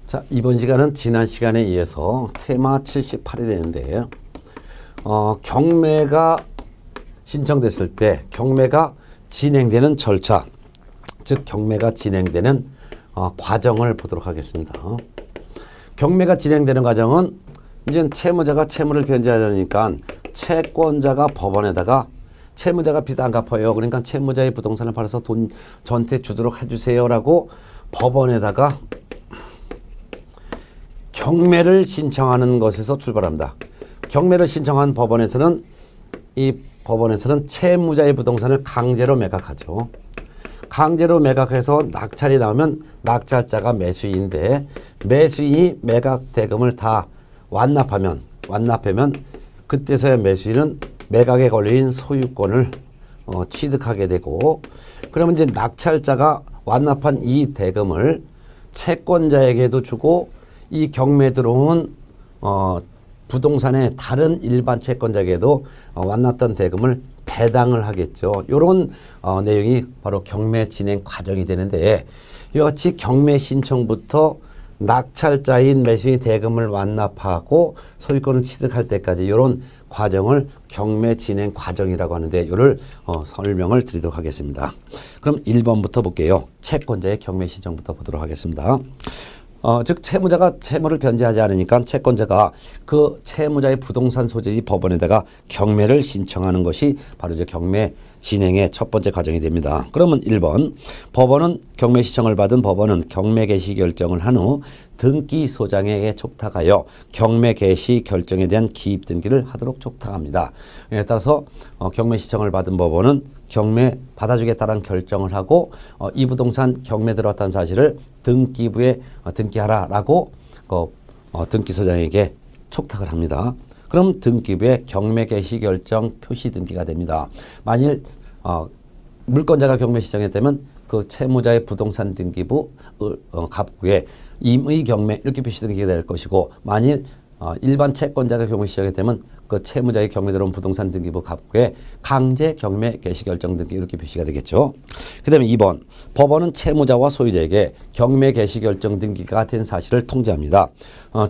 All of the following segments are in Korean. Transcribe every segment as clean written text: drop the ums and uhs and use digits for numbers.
자, 이번 시간은 지난 시간에 이어서 테마 78이 되는데, 경매가 신청됐을 때 경매가 진행되는 절차, 즉 경매가 진행되는 과정을 보도록 하겠습니다. 경매가 진행되는 과정은 이제 채무자가 채무를 변제하려니까 채권자가 법원에다가 채무자가 빚 안 갚아요. 그러니까 채무자의 부동산을 팔아서 돈 저한테 주도록 해주세요라고 법원에다가 경매를 신청하는 것에서 출발합니다. 경매를 신청한 법원에서는 채무자의 부동산을 강제로 매각하죠. 강제로 매각해서 낙찰이 나오면 낙찰자가 매수인인데 매수인이 매각 대금을 다 완납하면 그때서야 매수인은 매각에 걸린 소유권을 취득하게 되고, 그러면 이제 낙찰자가 완납한 이 대금을 채권자에게도 주고 이 경매 들어온 부동산의 다른 일반 채권자에게도 완납된 대금을 배당을 하겠죠. 이런 내용이 바로 경매 진행 과정이 되는데, 이같이 경매 신청부터 낙찰자인 매수인이 대금을 완납하고 소유권을 취득할 때까지 이런 과정을 경매 진행 과정이라고 하는데, 이를 설명을 드리도록 하겠습니다. 그럼 1번부터 볼게요. 채권자의 경매 신청부터 보도록 하겠습니다. 즉 채무자가 채무를 변제하지 않으니까 채권자가 그 채무자의 부동산 소재지 법원에다가 경매를 신청하는 것이 바로 이제 경매 진행의 첫 번째 과정이 됩니다. 그러면 1번, 법원은 경매 신청을 받은 법원은 경매 개시 결정을 한 후 등기소장에게 촉탁하여 경매 개시 결정에 대한 기입 등기를 하도록 촉탁합니다. 이에 따라서 경매 신청을 받은 법원은 경매 받아주겠다는 결정을 하고 이 부동산 경매 들어왔다는 사실을 등기부에 등기하라라고 등기소장에게 촉탁을 합니다. 그럼 등기부에 경매 개시 결정 표시 등기가 됩니다. 만일 물권자가 경매 신청했다면 그 채무자의 부동산 등기부 갑구에 임의 경매 이렇게 표시 등기가 될 것이고, 만일 일반 채권자가 경매 신청했다면 그 채무자의 경매 들어온 부동산 등기부 갑구에 강제 경매 개시 결정 등기 이렇게 표시가 되겠죠. 그 다음에 2번, 법원은 채무자와 소유자에게 경매 개시 결정 등기가 된 사실을 통지합니다.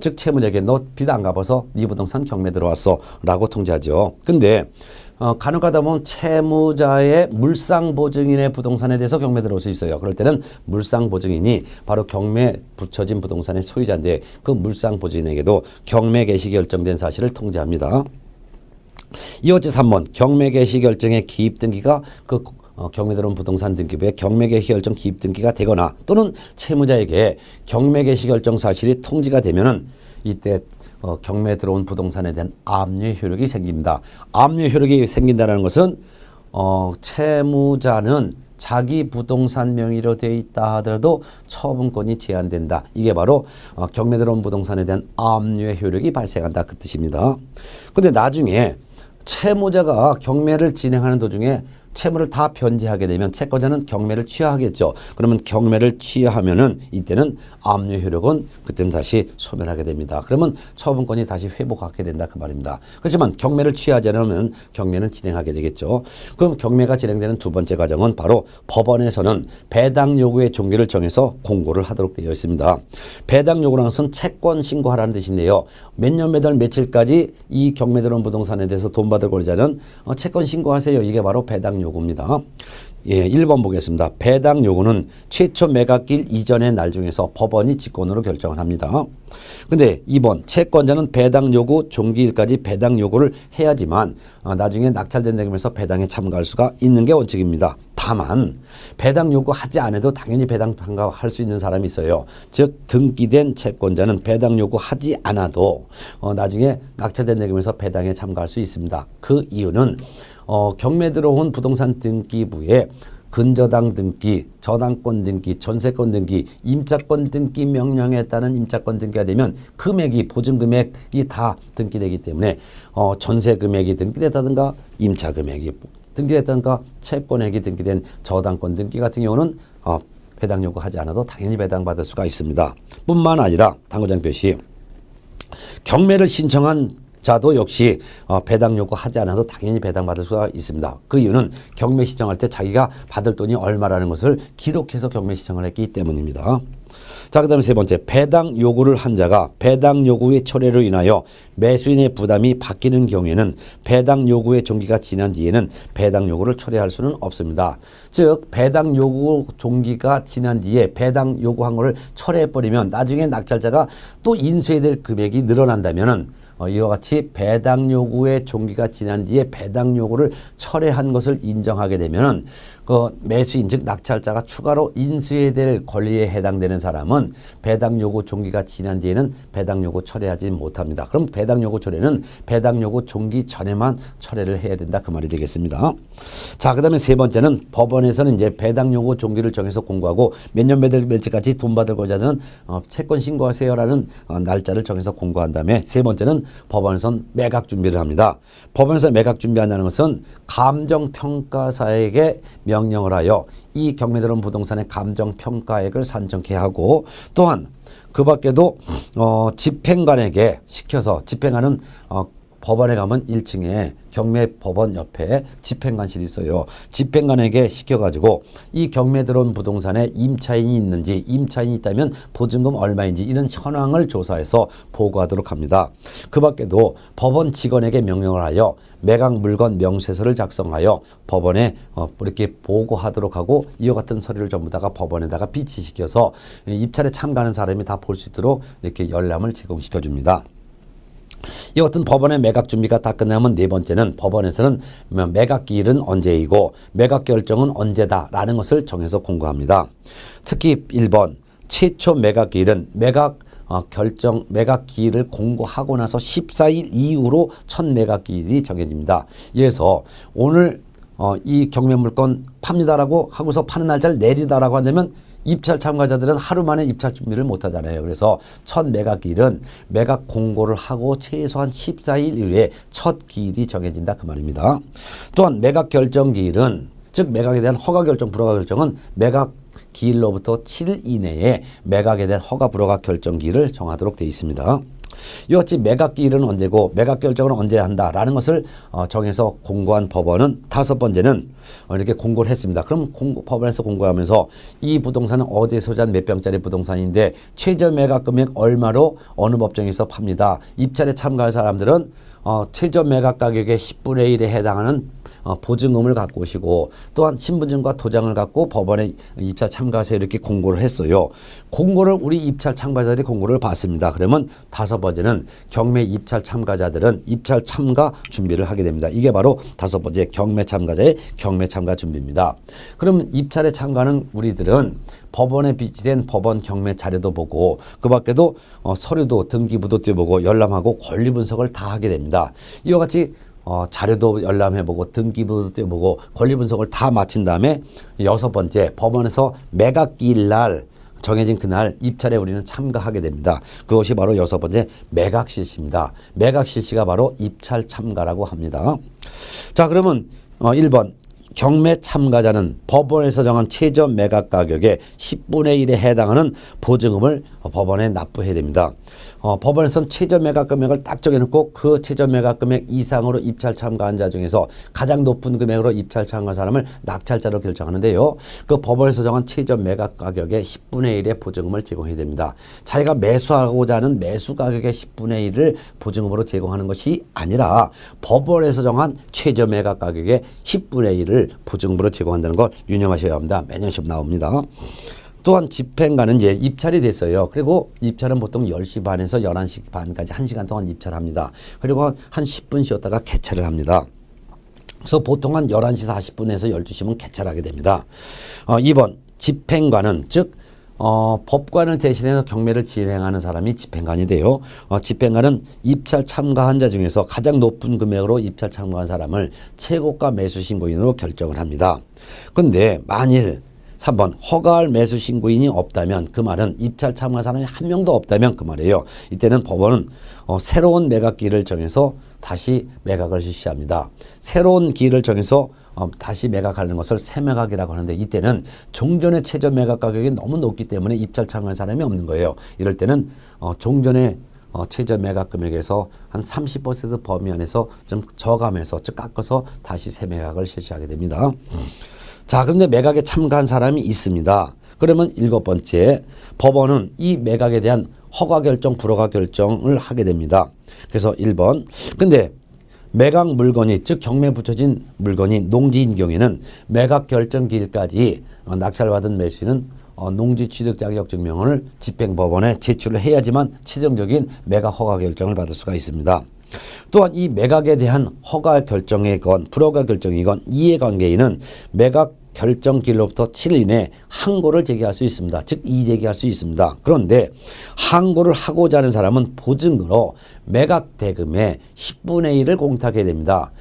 즉 채무자에게 너 빚 안 갚아서 네 부동산 경매 들어왔어 라고 통지하죠. 근데 간혹 가다 보면 채무자의 물상보증인의 부동산에 대해서 경매 들어올 수 있어요. 그럴 때는 물상보증인이 바로 경매 붙여진 부동산의 소유자인데 그 물상보증인에게도 경매 개시 결정된 사실을 통지합니다. 이어 3번, 경매 개시 결정의 기입 등기가 그 경매 들어온 부동산 등기부에 경매 개시 결정 기입 등기가 되거나 또는 채무자에게 경매 개시 결정 사실이 통지가 되면은 이때 경매 들어온 부동산에 대한 압류 효력이 생깁니다. 압류 효력이 생긴다는 것은 채무자는 자기 부동산 명의로 되어 있다 하더라도 처분권이 제한된다. 이게 바로 경매 들어온 부동산에 대한 압류의 효력이 발생한다 그 뜻입니다. 근데 나중에 채무자가 경매를 진행하는 도중에 채무를 다 변제하게 되면 채권자는 경매를 취하하겠죠. 그러면 경매를 취하하면은 이때는 압류 효력은 그때는 다시 소멸하게 됩니다. 그러면 처분권이 다시 회복하게 된다 그 말입니다. 그렇지만 경매를 취하지 않으면 경매는 진행하게 되겠죠. 그럼 경매가 진행되는 두 번째 과정은 바로 법원에서는 배당 요구의 종기를 정해서 공고를 하도록 되어 있습니다. 배당 요구라는 것은 채권 신고하라는 뜻인데요. 몇 년 몇 월 며칠까지 이 경매 들어온 부동산에 대해서 돈 받을 권리자는 채권 신고하세요. 이게 바로 배당 요구입니다. 예, 1번 보겠습니다. 배당 요구는 최초 매각일 이전의 날 중에서 법원이 직권으로 결정을 합니다. 근데 2번, 채권자는 배당 요구 종기일까지 배당 요구를 해야지만 나중에 낙찰된 대금에서 배당에 참가할 수가 있는 게 원칙입니다. 다만 배당 요구하지 않아도 당연히 배당 참가할 수 있는 사람이 있어요. 즉 등기된 채권자는 배당 요구하지 않아도 나중에 낙찰된 대금에서 배당에 참가할 수 있습니다. 그 이유는 경매 들어온 부동산 등기부에 근저당 등기, 저당권 등기, 전세권 등기, 임차권 등기 명령에 따른 임차권 등기가 되면 금액이 보증금액이 다 등기되기 때문에 전세 금액이 등기됐다든가 임차 금액이 등기됐다든가 채권액이 등기된 저당권 등기 같은 경우는 배당 요구하지 않아도 당연히 배당받을 수가 있습니다. 뿐만 아니라 당구장 표시 경매를 신청한 자도 역시 배당 요구하지 않아도 당연히 배당받을 수가 있습니다. 그 이유는 경매 신청할 때 자기가 받을 돈이 얼마라는 것을 기록해서 경매 신청을 했기 때문입니다. 자, 그 다음에 세 번째, 배당 요구를 한 자가 배당 요구의 철회로 인하여 매수인의 부담이 바뀌는 경우에는 배당 요구의 종기가 지난 뒤에는 배당 요구를 철회할 수는 없습니다. 즉, 배당 요구 종기가 지난 뒤에 배당 요구한 것을 철회해버리면 나중에 낙찰자가 또 인수해야 될 금액이 늘어난다면은 이와 같이 배당 요구의 종기가 지난 뒤에 배당 요구를 철회한 것을 인정하게 되면은 그 매수인 즉 낙찰자가 추가로 인수해야 될 권리에 해당되는 사람은 배당 요구 종기가 지난 뒤에는 배당 요구 철회하지 못합니다. 그럼 배당 요구 철회는 배당 요구 종기 전에만 철회를 해야 된다 그 말이 되겠습니다. 자, 그다음에 세 번째는 법원에서는 이제 배당 요구 종기를 정해서 공고하고 몇 년 며칠까지 돈 받을 권자들은 채권 신고하세요라는 날짜를 정해서 공고한 다음에 세 번째는 법원에서는 매각 준비를 합니다. 법원에서 매각 준비한다는 것은 감정평가사에게 명령을 하여 이 경매 들어온 부동산의 감정평가액을 산정케 하고 또한 그 밖에도 집행관에게 시켜서 집행관은 법원에 가면 1층에 경매법원 옆에 집행관실이 있어요. 집행관에게 시켜가지고 이 경매 들어온 부동산에 임차인이 있는지 임차인이 있다면 보증금 얼마인지 이런 현황을 조사해서 보고하도록 합니다. 그 밖에도 법원 직원에게 명령을 하여 매각 물건 명세서를 작성하여 법원에 이렇게 보고하도록 하고 이와 같은 서류를 전부 다가 법원에다가 비치시켜서 입찰에 참가하는 사람이 다 볼 수 있도록 이렇게 열람을 제공시켜 줍니다. 이 같은 법원의 매각 준비가 다 끝나면 네 번째는 법원에서는 매각 기일은 언제이고 매각 결정은 언제다라는 것을 정해서 공고합니다. 특히 1번 최초 매각 기일은 매각 기일을 공고하고 나서 14일 이후로 첫 매각 기일이 정해집니다. 그래서 오늘 이 경매 물건 팝니다라고 하고서 파는 날짜를 내리다라고 한다면 입찰 참가자들은 하루 만에 입찰 준비를 못 하잖아요. 그래서 첫 매각 기일은 매각 공고를 하고 최소한 14일 이후에 첫 기일이 정해진다 그 말입니다. 또한 매각 결정 기일은 즉 매각에 대한 허가 결정, 불허가 결정은 매각 기일로부터 7일 이내에 매각에 대한 허가, 불허가 결정 기일을 정하도록 되어 있습니다. 이같이 매각 기일은 언제고 매각 결정은 언제 한다라는 것을 정해서 공고한 법원은 다섯 번째는 이렇게 공고를 했습니다. 그럼 법원에서 공고하면서 이 부동산은 어디에 소재한 몇 평짜리 부동산인데 최저 매각 금액 얼마로 어느 법정에서 팝니다. 입찰에 참가할 사람들은 최저 매각 가격의 10분의 1에 해당하는 보증금을 갖고 오시고 또한 신분증과 도장을 갖고 법원에 입찰 참가하세요 이렇게 공고를 했어요. 공고를 우리 입찰 참가자들이 공고를 받습니다. 그러면 다섯 번째는 경매 입찰 참가자들은 입찰 참가 준비를 하게 됩니다. 이게 바로 다섯 번째 경매 참가자의 경매 참가 준비입니다. 그럼 입찰에 참가하는 우리들은 법원에 비치된 법원 경매 자료도 보고 그 밖에도 서류도 등기부도 떼보고 열람하고 권리 분석을 다 하게 됩니다. 이와 같이 자료도 열람해보고 등기부도 떼보고 권리 분석을 다 마친 다음에 여섯 번째 법원에서 매각 기일 날 정해진 그날 입찰에 우리는 참가하게 됩니다. 그것이 바로 여섯 번째 매각 실시입니다. 매각 실시가 바로 입찰 참가라고 합니다. 자, 그러면 1번 경매 참가자는 법원에서 정한 최저 매각 가격의 10분의 1에 해당하는 보증금을 법원에 납부해야 됩니다. 법원에서는 최저 매각 금액을 딱 정해놓고 그 최저 매각 금액 이상으로 입찰 참가한 자 중에서 가장 높은 금액으로 입찰 참가한 사람을 낙찰자로 결정하는데요. 그 법원에서 정한 최저 매각 가격의 10분의 1의 보증금을 제공해야 됩니다. 자기가 매수하고자 하는 매수 가격의 10분의 1을 보증금으로 제공하는 것이 아니라 법원에서 정한 최저 매각 가격의 10분의 1을 보증금으로 제공한다는 걸 유념하셔야 합니다. 매년 시험 나옵니다. 또한 집행관은 이제 입찰이 됐어요. 그리고 입찰은 보통 10시 반에서 11시 반까지 1시간 동안 입찰합니다. 그리고 한 10분 쉬었다가 개찰을 합니다. 그래서 보통 한 11시 40분에서 12시면 개찰하게 됩니다. 2번 집행관은 즉 법관을 대신해서 경매를 진행하는 사람이 집행관이 돼요. 집행관은 입찰 참가한 자 중에서 가장 높은 금액으로 입찰 참가한 사람을 최고가 매수 신고인으로 결정을 합니다. 그런데 만일 3번 허가할 매수 신고인이 없다면 그 말은 입찰 참가한 사람이 한 명도 없다면 그 말이에요. 이때는 법원은 새로운 매각 기일을 정해서 다시 매각을 실시합니다. 새로운 기일을 정해서 다시 매각하는 것을 새매각이라고 하는데 이때는 종전의 최저 매각 가격이 너무 높기 때문에 입찰 참가한 사람이 없는 거예요. 이럴 때는 종전의 최저 매각 금액에서 한 30% 범위 안에서 좀 저감해서 즉 깎아서 다시 새매각을 실시하게 됩니다. 자, 그런데 매각에 참가한 사람이 있습니다. 그러면 일곱 번째, 법원은 이 매각에 대한 허가 결정, 불허가 결정을 하게 됩니다. 그래서 1번. 근데 매각 물건이, 즉 경매 붙여진 물건이 농지인 경우에는 매각 결정 기일까지 낙찰받은 매수인은 농지 취득 자격 증명을 집행법원에 제출을 해야지만 최종적인 매각 허가 결정을 받을 수가 있습니다. 또한 이 매각에 대한 허가 결정이건 불허가 결정이건 이해관계인은 매각 결정 기일로부터 7일 이내에 항고를 제기할 수 있습니다. 즉 이의제기할 수 있습니다. 그런데 항고를 하고자 하는 사람은 보증으로 매각 대금의 10분의 1을 공탁해야 됩니다.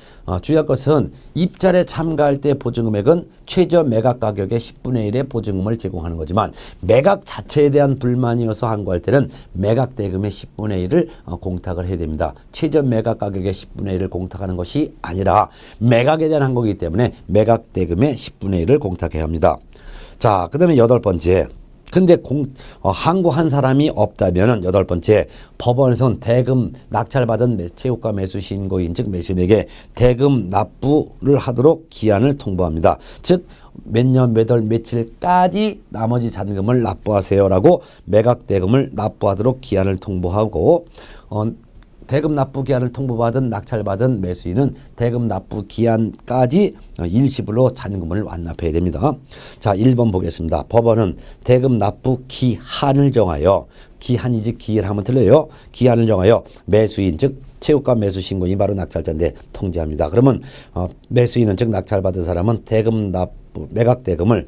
주의할 것은 입찰에 참가할 때 보증금액은 최저 매각 가격의 10분의 1의 보증금을 제공하는 거지만 매각 자체에 대한 불만이어서 항고할 때는 매각 대금의 10분의 1을 공탁을 해야 됩니다. 최저 매각 가격의 10분의 1을 공탁하는 것이 아니라 매각에 대한 항고이기 때문에 매각 대금의 10분의 1을 공탁해야 합니다. 자, 그 다음에 여덟 번째. 근데 항고한 사람이 없다면은 여덟 번째, 법원에서는 대금 낙찰받은 채무가 매수 신고인 즉 매수인에게 대금 납부를 하도록 기한을 통보합니다. 즉 몇 년 몇 월 며칠까지 나머지 잔금을 납부하세요라고 매각 대금을 납부하도록 기한을 통보하고 대금 납부 기한을 통보받은 낙찰받은 매수인은 대금 납부 기한까지 일시불로 잔금을 완납해야 됩니다. 자, 1번 보겠습니다. 법원은 대금 납부 기한을 정하여, 기한이지 기일 하면 틀려요. 기한을 정하여 매수인 즉 채무가 매수 신고인이 바로 낙찰자인데 통지합니다. 그러면 매수인은 즉 낙찰받은 사람은 대금 납부 매각 대금을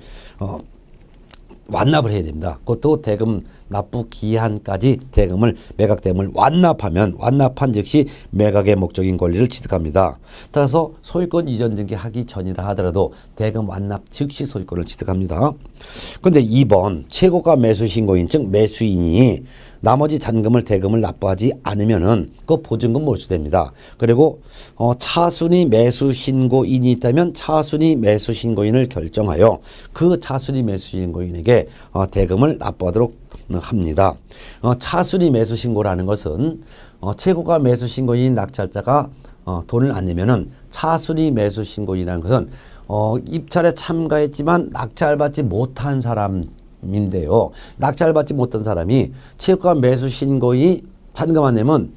완납을 해야 됩니다. 그것도 대금 납부 기한까지 매각 대금을 완납한 즉시 매각의 목적인 권리를 취득합니다. 따라서 소유권 이전 등기 하기 전이라 하더라도 대금 완납 즉시 소유권을 취득합니다. 그런데 2번 최고가 매수 신고인 즉 매수인이 나머지 잔금을 대금을 납부하지 않으면은 그 보증금 몰수됩니다. 그리고 차순위 매수 신고인이 있다면 차순위 매수 신고인을 결정하여 그 차순위 매수 신고인에게 대금을 납부하도록 합니다. 차순위 매수 신고라는 것은 최고가 매수 신고인 낙찰자가 돈을 안 내면은 차순위 매수 신고인이라는 것은 입찰에 참가했지만 낙찰받지 못한 사람인데요. 낙찰받지 못한 사람이 채무가 매수 신고인이 잔금 안 내면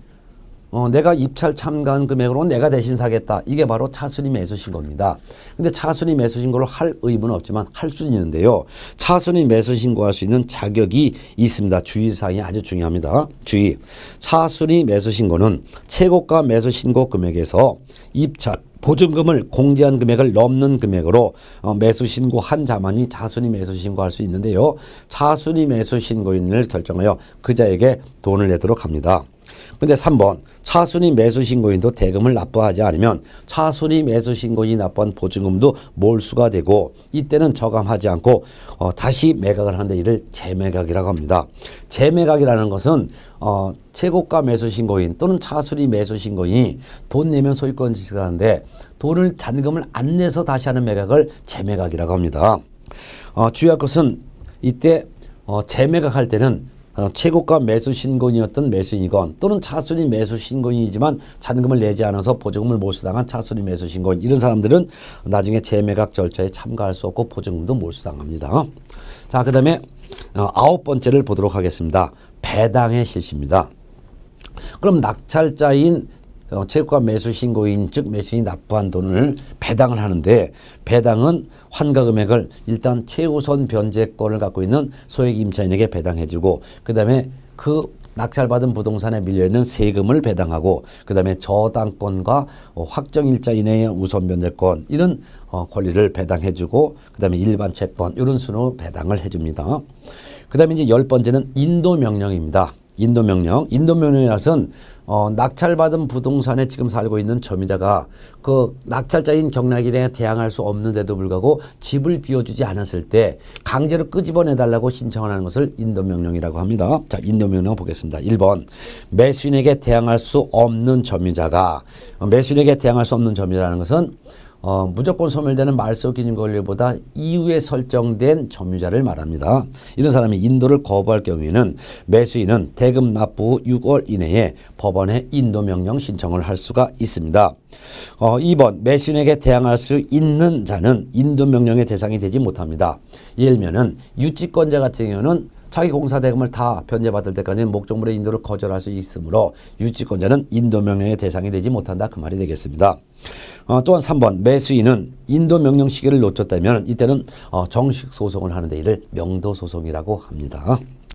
내가 입찰 참가한 금액으로 내가 대신 사겠다. 이게 바로 차순위 매수 신고입니다. 근데 차순위 매수 신고를 할 의무는 없지만 할 수는 있는데요. 차순위 매수 신고할 수 있는 자격이 있습니다. 주의사항이 아주 중요합니다. 주의. 차순위 매수 신고는 최고가 매수 신고 금액에서 입찰 보증금을 공제한 금액을 넘는 금액으로 매수 신고한 자만이 차순위 매수 신고할 수 있는데요. 차순위 매수 신고인을 결정하여 그자에게 돈을 내도록 합니다. 근데 3번 차순위 매수 신고인도 대금을 납부하지 않으면 차순위 매수 신고인이 납부한 보증금도 몰수가 되고 이때는 저감하지 않고 다시 매각을 하는데 이를 재매각이라고 합니다. 재매각이라는 것은 최고가 매수 신고인 또는 차순위 매수 신고인이 돈 내면 소유권 취득하는데 돈을 잔금을 안 내서 다시 하는 매각을 재매각이라고 합니다. 주의할 것은 이때 재매각할 때는 최고가 매수 신고인이었던 매수인이건 또는 차순위 매수 신고인이지만 잔금을 내지 않아서 보증금을 몰수당한 차순위 매수 신고인 이런 사람들은 나중에 재매각 절차에 참가할 수 없고 보증금도 몰수당합니다. 자, 그 다음에 9번째를 보도록 하겠습니다. 배당의 실시입니다. 그럼 낙찰자인 채무가 매수 신고인 즉 매수인이 납부한 돈을 배당을 하는데 배당은 환가 금액을 일단 최우선 변제권을 갖고 있는 소액 임차인에게 배당해주고 그 다음에 그 낙찰받은 부동산에 밀려있는 세금을 배당하고 그 다음에 저당권과 확정일자 이내의 우선 변제권 이런 권리를 배당해주고 그 다음에 일반 채권 이런 순으로 배당을 해줍니다. 그 다음에 이제 10번째는 인도명령입니다. 인도명령이라서는 낙찰받은 부동산에 지금 살고 있는 점유자가 그 낙찰자인 경락일에 대항할 수 없는데도 불구하고 집을 비워주지 않았을 때 강제로 끄집어내달라고 신청을 하는 것을 인도명령이라고 합니다. 자, 인도명령 보겠습니다. 1번 매수인에게 대항할 수 없는 점유자가 매수인에게 대항할 수 없는 점유자라는 것은 무조건 소멸되는 말소 기준 권리보다 이후에 설정된 점유자를 말합니다. 이런 사람이 인도를 거부할 경우에는 매수인은 대금 납부 후 6월 이내에 법원에 인도 명령 신청을 할 수가 있습니다. 2번 매수인에게 대항할 수 있는 자는 인도 명령의 대상이 되지 못합니다. 예를 들면은 유치권자 같은 경우는 자기 공사 대금을 다 변제받을 때까지는 목적물의 인도를 거절할 수 있으므로 유치권자는 인도 명령의 대상이 되지 못한다 그 말이 되겠습니다. 또한 3번 매수인은 인도 명령 시기를 놓쳤다면 이때는 정식 소송을 하는데 이를 명도 소송이라고 합니다.